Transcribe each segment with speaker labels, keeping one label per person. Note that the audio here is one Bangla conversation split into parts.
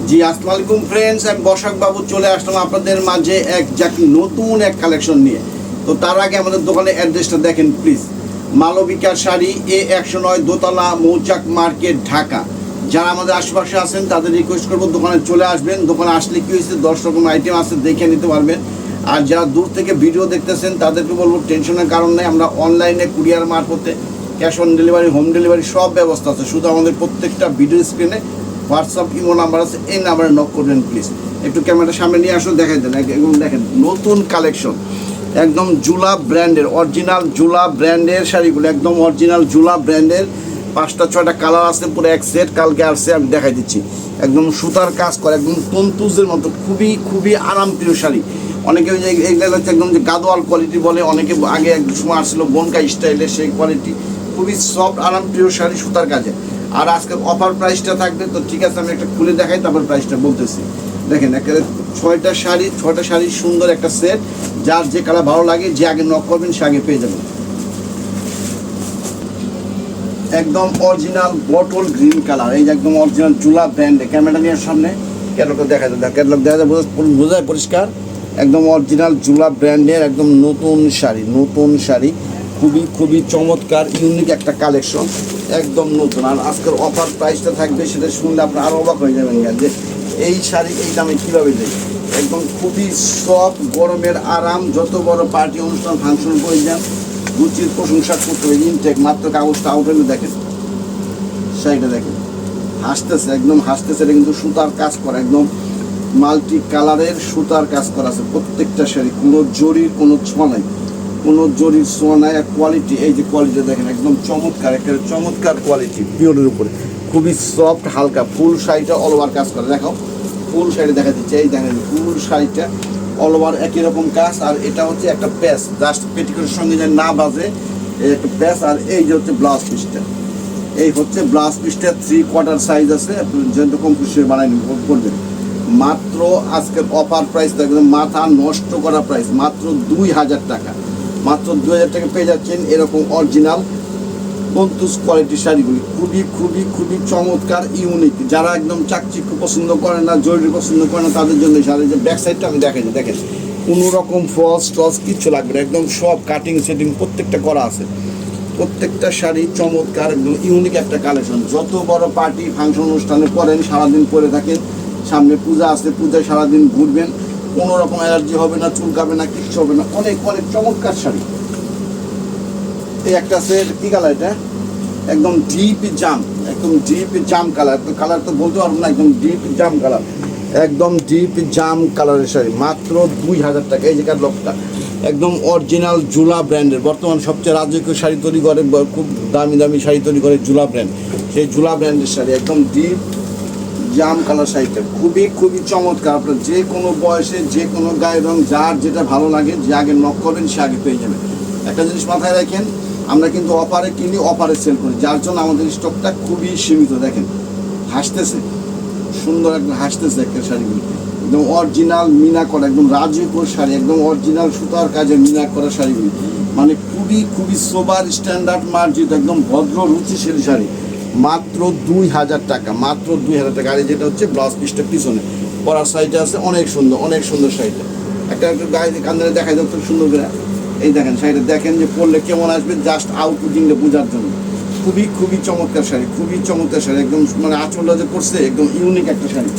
Speaker 1: জি আসসালামু আলাইকুম ফ্রেন্ডস, আমি বসাক বাবু চলে আসলাম আপনাদের মাঝে নতুন এক কালেকশন নিয়ে। তো তার আগে আমাদের দোকানের অ্যাড্রেসটা দেখেন প্লিজ। মালবিকা শাড়ি A109 দোতলা মৌচাক মার্কেট ঢাকা। যারা আমাদের আশেপাশে আছেন তাদের রিকোয়েস্ট করবো দোকানে চলে আসবেন। দোকানে আসলে কি হয়েছে 10 রকম আইটেম আছে, দেখে নিতে পারবেন। আর যারা দূর থেকে ভিডিও দেখতেছেন তাদেরকে বলবো টেনশনের কারণ নেই, আমরা অনলাইনে কুরিয়ার মারফতে cash on delivery, home delivery সব ব্যবস্থা আছে। শুধু আমাদের প্রত্যেকটা ভিডিও স্ক্রিনে হোয়াটসঅ্যাপ ইমো নাম্বার আছে, এই নাম্বারে নক করবেন প্লিজ। একটু ক্যামেরার সামনে নিয়ে আসো, দেখাই দেন। একদম দেখেন নতুন কালেকশন, একদম জুলা ব্র্যান্ডের, অরিজিনাল জুলা ব্র্যান্ডের শাড়িগুলো, একদম অরিজিনাল জুলা ব্র্যান্ডের। 5টা 6টা কালার আছে, পুরো এক সেট কালকে আসছে, আমি দেখাই দিচ্ছি। একদম সুতার কাজ করে, একদম তন্তুজের মতো, খুবই খুবই আরামপ্রিয় শাড়ি। অনেকে ওই যে এইগুলো হচ্ছে একদম যে গাদোয়াল কোয়ালিটি বলে, অনেকে আগে এক সময় আসছিল বনকা স্টাইলের, সেই কোয়ালিটি। খুবই সফট আরামপ্রিয় শাড়ি সুতার কাজে। আর আজকে অফার প্রাইসটা থাকবে, তো ঠিক আছে আমি একটা খুলে দেখাই, তারপর প্রাইসটা বলতেছি। দেখেন একেবারে 6টা শাড়ি সুন্দর একটা সেট। যার যে কালার ভালো লাগে, যে আগে নক করবেন সে আগে পেয়ে যাবেন। একদম অরিজিনাল বটল গ্রিন কালার, এই যে একদম অরিজিনাল জুলা ব্র্যান্ডে। ক্যামেরা নিয়ে সামনে ক্যাটালগটা দেখা যায়, ক্যাটালগ দেখা যায়, বোঝায় পরিষ্কার। একদম অরিজিনাল জুলা ব্র্যান্ডের একদম নতুন শাড়ি, খুবই খুবই চমৎকার ইউনিক একটা কালেকশন, একদম নতুন। আর আজকের অফার প্রাইসটা থাকবে, সেটা শুনলে আপনার আরও অবাক হয়ে যাবেন যে এই শাড়ি এই দামে কীভাবে দেয়। একদম খুবই সফট, গরমের আরাম, যত বড় পার্টি অনুষ্ঠান ফাংশন করে যান, রুচির প্রশংসা করতে হবে। ইনটেক মাত্র কাগজটা আউট হলে দেখেন শাড়িটা, দেখেন হাসতেছে, একদম হাসতেছে। এটা কিন্তু সুতার কাজ করা, একদম মাল্টি কালারের সুতার কাজ করা আছে প্রত্যেকটা শাড়ি। কোনো জরির কোনো ছোঁয়া নাই, কোনো জরির ছোঁয়া নাই। আর কোয়ালিটি, এই যে কোয়ালিটি দেখেন, একদম চমৎকার, একটা চমৎকার কোয়ালিটি, পিওরের উপরে খুবই সফট হালকা। ফুল শাড়িটা অল ওভার কাজ করে, দেখো ফুল শাড়ি দেখা দিচ্ছে, এই দেখেন ফুল শাড়িটা অল ওভার একই রকম কাজ। আর এটা হচ্ছে একটা প্যাচ, জাস্ট পেটিকোটের সঙ্গে যে না বাজে, এই একটা প্যাচ। আর এই যে হচ্ছে ব্লাউজ পিসটা, এই হচ্ছে ব্লাউজ পিসটা 3/4 সাইজ আছে, যেরকম খুশি বানাই করবেন। মাত্র আজকের অফার প্রাইস থাকবে, মাথা নষ্ট করা প্রাইস, মাত্র 2000 টাকা। মাত্র 2000 টাকা পেয়ে যাচ্ছেন এরকম অরিজিনাল বন্তুস কোয়ালিটির শাড়িগুলি। খুবই খুবই খুবই চমৎকার, ইউনিক। যারা একদম চাকচিক্য পছন্দ করে না, জরুরি পছন্দ করে না, তাদের জন্য শাড়ি। যে ব্যাক সাইডটা আমি দেখাই, দেখেন কোনো রকম ফলস টলস কিচ্ছু লাগবে না, একদম সব কাটিং সেটিং প্রত্যেকটা করা আছে। প্রত্যেকটা শাড়ি চমৎকার, একদম ইউনিক একটা কালেকশন। যত বড় পার্টি ফাংশন অনুষ্ঠানে পরেন, সারাদিন পরে থাকেন, সামনে পূজা আছে, পূজায় সারাদিন ঘুরবেন, কোনো রকম অ্যালার্জি হবে না, চুলকাবে না, কিচ্ছু হবে না। অনেক অনেক চমৎকার শাড়ি। এই একটা আছে, কী কালার এটা? একদম ডিপ জাম, একদম ডিপ জাম কালার। কালার তো বলতে পারবো না, একদম ডিপ জাম কালার, একদম ডিপ জাম কালারের শাড়ি, মাত্র 2000 টাকা। এই যে ক্যাটালগটা একদম অরিজিনাল জুলা ব্র্যান্ডের, বর্তমান সবচেয়ে রাজকীয় শাড়ি তৈরি করে, খুব দামি দামি শাড়ি তৈরি করে জুলা ব্র্যান্ড। সেই জুলা ব্র্যান্ডের শাড়ি, একদম ডিপ জাম কালার শাড়িটা খুবই খুবই চমৎকার। আপনার যে কোনো বয়সে, যে কোনো গায়ের রং, যার যেটা ভালো লাগে, যে আগে নক করবেন সে আগে পেয়ে যাবেন। একটা জিনিস মাথায় রাখেন, আমরা কিন্তু অফারে কিনি, অফারে সেল করি, যার জন্য আমাদের স্টকটা খুবই সীমিত। দেখেন হাসতেছে, সুন্দর একটা হাসতেছে একটা শাড়িগুলি, একদম অরিজিনাল মিনা করা, একদম রাজকীয় শাড়ি, একদম অরিজিনাল সুতার কাজে মিনা করা শাড়িগুলি, মানে খুবই খুবই সোবার স্ট্যান্ডার্ড মার্জিত, একদম ভদ্র রুচিশীল শাড়ি। মাত্র 2000 টাকা, মাত্র 2000 টাকা। আর যেটা হচ্ছে ব্লাউজ পিসটা পিছনে পরার সাইডে আছে, অনেক সুন্দর, অনেক সুন্দর শাড়িটা। একটা একটু গায়ে কান্দারে দেখাই যাচ্ছে সুন্দর করে। এই দেখেন শাড়িটা, দেখেন যে পরলে কেমন আসবে, জাস্ট আউটপুটিংটা বোঝার জন্য। খুবই খুবই চমৎকার শাড়ি, খুবই চমৎকার শাড়ি, একদম মানে আঁচলটা যে করছে, একদম ইউনিক একটা শাড়ি।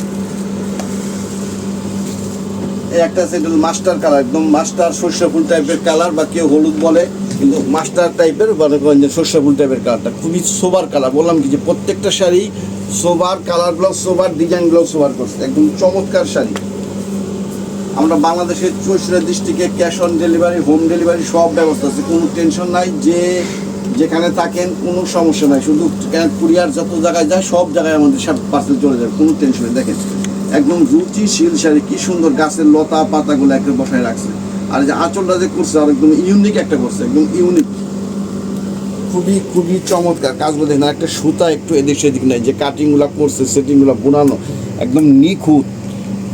Speaker 1: এই একটা আছে, এটা মাস্টার কালার, একদম মাস্টার সর্ষে ফুল টাইপের কালার, বা কেউ হলুদ বলে, কিন্তু মাস্টার টাইপের, মনে করেন যে সর্ষে ফুল টাইপের কালারটা, খুবই সোবার কালার। বললাম কি যে প্রত্যেকটা শাড়ি সোবার, কালারগুলো সোবার, ডিজাইনগুলো সোবার করছে, একদম চমৎকার শাড়ি। আমরা বাংলাদেশের 64 ডিস্ট্রিক্টে cash on delivery, home delivery সব ব্যবস্থা আছে, কোনো টেনশন নাই। যে যেখানে থাকেন কোনো সমস্যা নাই, শুধু কুরিয়ার যত জায়গায় যায় সব জায়গায় আমাদের সব পার্সেল চলে যায়, কোনো টেনশন নেই। দেখেন একদম রুচিশীল শাড়ি, কী সুন্দর গাছের লতা পাতাগুলো একটা বসায় রাখছে। আর যে আঁচলটা যে করছে, আর একদম ইউনিক একটা করছে, একদম ইউনিক, খুবই খুবই চমৎকার। কাজগুলো দেখেন, একটা সুতা একটু এদিক সেদিক নাই, যে কাটিংগুলো করছে, সেটিংগুলো বোনানো একদম নিখুঁত।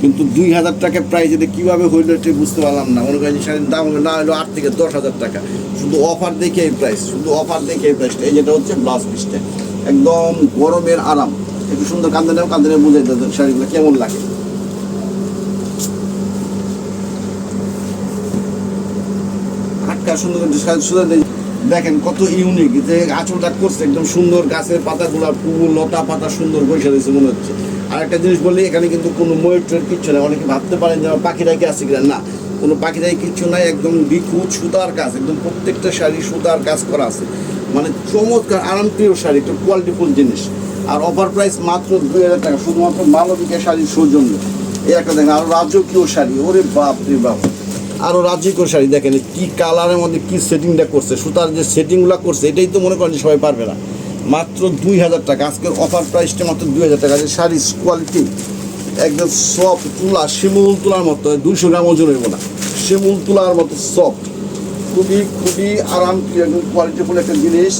Speaker 1: কিন্তু 2000 টাকা প্রাইস, এটা কীভাবে হইলো এটা বুঝতে পারলাম না। মনে করেন শাড়ির দাম হবে না হলো 8 থেকে 10,000 টাকা, শুধু অফার দেখে এই প্রাইস, শুধু অফার দেখে এই প্রাইসটা। এই যেটা হচ্ছে ব্লাউজ পিসটা, একদম গরমের আরাম, একটু সুন্দর কান্দে নেও বুঝাই দাও শাড়িগুলো কেমন লাগে। আটকা সুন্দর সুন্দর দেখেন কত ইউনিক, যে আঁচলটা করছে একদম সুন্দর, গাছের পাতাগুলা ফুল লতা পাতা সুন্দর বসে রয়েছে মনে হচ্ছে। আর একটা জিনিস বললে, এখানে কিন্তু কোনো ময়ূর টয়ের কিচ্ছু নেই। অনেকে ভাবতে পারেন যে পাখিরাই কি আছে কিনা, না, কোনো পাখিরাই কিচ্ছু নাই, একদম নিখুঁত সুতার কাজ, একদম প্রত্যেকটা শাড়ি সুতার কাজ করা আছে, মানে চমৎকার আরামপ্রিয় শাড়ি, একটু কোয়ালিটিফুল জিনিস। আর অফার প্রাইস মাত্র 2000 টাকা, শুধুমাত্র মালবিকা শাড়ির সৌজন্য। এই একটা দেখেন আরও রাজকীয় শাড়ি, ওরে বাপ রে বাপ, আরও রাজকীয় শাড়ি দেখেন কি কালারের মধ্যে কি সেটিংটা করছে, সুতার যে সেটিংগুলো করছে, এটাই তো মনে করেন যে সবাই পারবে না। মাত্র 2000 টাকা, আজকের অফার প্রাইসটা মাত্র 2000 টাকা। যে শাড়ির কোয়ালিটি একদম সফট, তুলা শিমুল তুলার মতো, 200 গ্রাম ওজন হইব না, শিমুল তুলার মতো সফট, খুবই খুবই আরাম, একদম কোয়ালিটিফুল একটা জিনিস।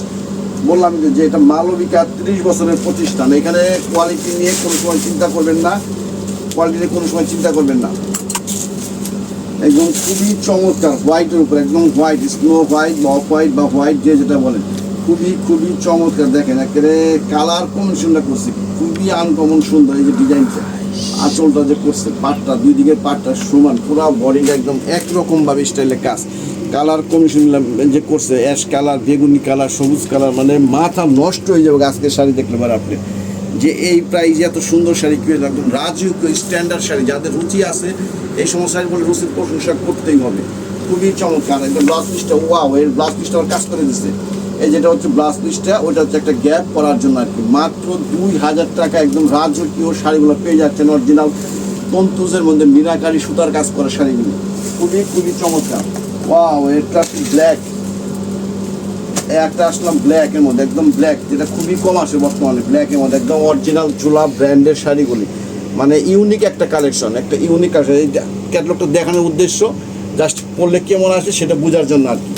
Speaker 1: বললাম যে এটা মালবিকা 30 বছরের প্রতিষ্ঠান, এখানে কোয়ালিটি নিয়ে কোনো সময় চিন্তা করবেন না, কোয়ালিটি নিয়ে কোনো সময় চিন্তা করবেন না। একদম খুবই চমৎকার, হোয়াইটের উপর একদম হোয়াইট, স্নো হোয়াইট বা অফ হোয়াইট বা হোয়াইট যে যেটা বলেন, খুবই খুবই চমৎকার। দেখেন একেবারে কালার কম্বিনেশনটা করছে খুবই আনকমন সুন্দর। এই যে ডিজাইনটা, আঁচলটা যে করছে, পাটটা দুই দিকের পাটটা সমান, পুরো বডিটা একদম একরকমভাবে স্টাইলের কাজ, কালার কম্বিনেশন যে করছে, অ্যাশ কালার, বেগুনি কালার, সবুজ কালার, মানে মাথা নষ্ট হয়ে যাবে আজকের শাড়ি দেখলে পারে আপনি, যে এই প্রাইজে এত সুন্দর শাড়ি কিনে, একদম রাজকীয় স্ট্যান্ডার্ড শাড়ি। যাদের রুচি আছে এই সমস্ত শাড়ি বলে রুচির প্রশংসা করতেই হবে, খুবই চমৎকার। একদম ব্লাউজ পিসটা, ওয়াও, এর ব্লাউজ পিসটা আমার কাজ করে দিচ্ছে। এই যেটা হচ্ছে ব্লাউজ পিসটা, ওইটা হচ্ছে একটা গ্যাপ করার জন্য আর কি। মাত্র 2000 টাকা একদম রাজকীয় শাড়িগুলো পেয়ে যাচ্ছেন, অরিজিনাল তন্তুজের মধ্যে মিনাকারি সুতার কাজ করা শাড়িগুলো, খুবই খুবই চমৎকার। ওয়াও, এটা ব্ল্যাক, একটা আসলাম ব্ল্যাকের মধ্যে, একদম ব্ল্যাক, যেটা খুবই কম আসে বর্তমানে, ব্ল্যাকের মধ্যে একদম অরিজিনাল চুলা ব্র্যান্ডের শাড়িগুলি, মানে ইউনিক একটা কালেকশন, একটা ইউনিক কালেকশন। এই ক্যাটালগটা দেখানোর উদ্দেশ্য জাস্ট পরলে কেমন আসে সেটা বোঝার জন্য আর কি।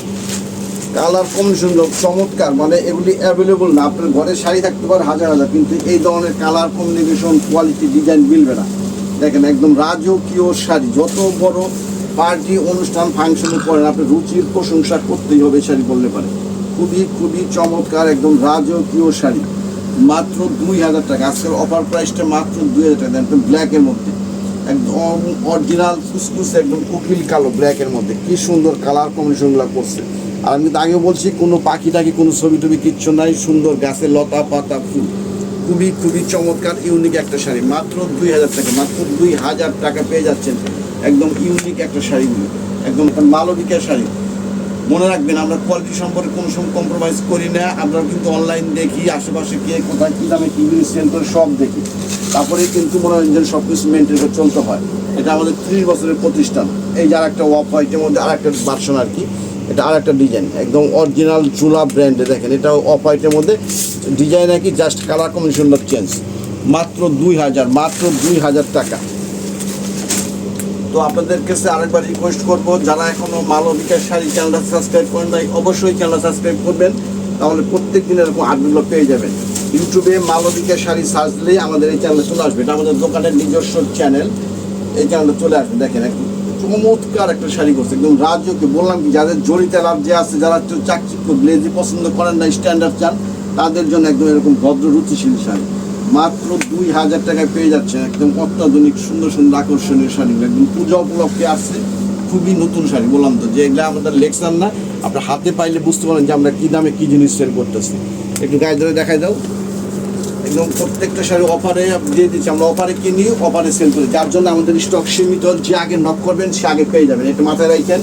Speaker 1: কালার কম্বিনেশন চমৎকার, মানে এগুলি অ্যাভেলেবল না, আপনার ঘরে শাড়ি থাকতে পারে হাজার হাজার, কিন্তু এই ধরনের কালার কম্বিনেশন, কোয়ালিটি, ডিজাইন মিলবে না। দেখেন একদম রাজকীয় শাড়ি, যত বড় পার্টি অনুষ্ঠান ফাংশনে পড়েন, আপনি রুচির প্রশংসা করতেই হবে শাড়ি পরলে পারে। খুবই খুবই চমৎকার একদম রাজকীয় শাড়ি, মাত্র 2000 টাকা। আজকের অফার প্রাইসটা মাত্র 2000 টাকা। একদম ব্ল্যাকের মধ্যে, একদম অরিজিনাল ফুসফুসে একদম উকিল কালো ব্ল্যাকের মধ্যে, কি সুন্দর কালার কম্বিনেশনগুলো করছে। আর আমি কিন্তু আগেও বলছি, কোনো পাখি টাকি কোনো ছবি টবি কিচ্ছু নাই, সুন্দর গাছের লতা পাতা ফুল, খুবই খুবই চমৎকার ইউনিক একটা শাড়ি, মাত্র 2000 টাকা। মাত্র 2000 টাকা পেয়ে যাচ্ছেন একদম ইউনিক একটা শাড়িগুলো, একদম একটা মালবিকা শাড়ি। মনে রাখবেন, আমরা কোয়ালিটি সম্পর্কে কোনো সময় কম্প্রোমাইজ করি না। আমরা কিন্তু অনলাইন দেখি, আশেপাশে কে কোথায় কী দামে কী জিনিস সেল করে সব দেখি, তারপরে কিন্তু মনোরঞ্জন সব কিছু মেনটেন করে চলতে হয়। এটা আমাদের 30 বছরের প্রতিষ্ঠান। এই যে আর একটা অফ হোয়াইটের মধ্যে আর একটা ভার্সন আর কি, এটা আর একটা ডিজাইন, একদম অরিজিনাল চুলা ব্র্যান্ডে। দেখেন এটাও অফ হোয়াইটের মধ্যে ডিজাইন আর কি, জাস্ট কালার কম্বিনেশনটা চেঞ্জ। মাত্র 2000, মাত্র 2000 টাকা। তো আপনাদের কাছে আরেকবার রিকোয়েস্ট করবো, যারা এখনও মালবিকার শাড়ি চ্যানেলটা সাবস্ক্রাইব করেন নাই, অবশ্যই চ্যানেলটা সাবস্ক্রাইব করবেন, তাহলে প্রত্যেক দিন এরকম আপডেটগুলো পেয়ে যাবেন। ইউটিউবে মালবিকার শাড়ি সার্চ দিলেই আমাদের এই চ্যানেলে চলে আসবে, এটা আমাদের দোকানের নিজস্ব চ্যানেল, এই চ্যানেলটা চলে আসবে। দেখেন একদম চমৎকার একটা শাড়ি করছে, একদম রাজকীয়। বললাম কি, যাদের জড়িতে লাভ যে আছে, যারা একটু চাকচিক্য গ্লেজি পছন্দ করেন না, স্ট্যান্ডার্ড চান, তাদের জন্য একদম এরকম ভদ্র রুচিশীল শাড়ি মাত্র 2000 টাকায় পেয়ে যাচ্ছে। একদম অত্যাধুনিক সুন্দর সুন্দর আকর্ষণীয় শাড়িগুলো একদম পূজা উপলক্ষে আসছে, খুবই নতুন শাড়ি। বললাম তো যে এগুলো আমাদের লেকচার না, আপনার হাতে পাইলে বুঝতে পারেন যে আমরা কী দামে কী জিনিস সেল করতেছি। একটু গায়ে ধরে দেখাই দাও, একদম প্রত্যেকটা শাড়ি অফারে দিয়ে দিচ্ছি, আমরা অফারে কিনি, অফারে সেল করি, যার জন্য আমাদের স্টক সীমিত। যে আগে নক করবেন সে আগে পেয়ে যাবেন, একটু মাথায় রাখেন,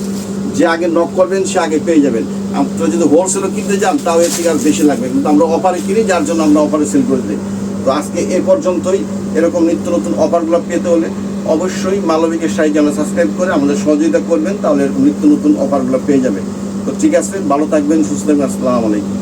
Speaker 1: যে আগে নক করবেন সে আগে পেয়ে যাবেন। আপনারা যদি হোলসেলও কিনতে যান তাও এর থেকে আর বেশি লাগবে, কিন্তু আমরা অফারে কিনি, যার জন্য আমরা অফারে সেল করে দিই। তো আজকে এ পর্যন্তই। এরকম নিত্য নতুন অফারগুলো পেতে হলে অবশ্যই মালবিকের শাড়ি চ্যানেল সাবস্ক্রাইব করে আমাদের সহযোগিতা করবেন, তাহলে এরকম নিত্য নতুন অফারগুলো পেয়ে যাবেন। তো ঠিক আছে, ভালো থাকবেন, সুস্থ থাকবেন, আসসালামু আলাইকুম।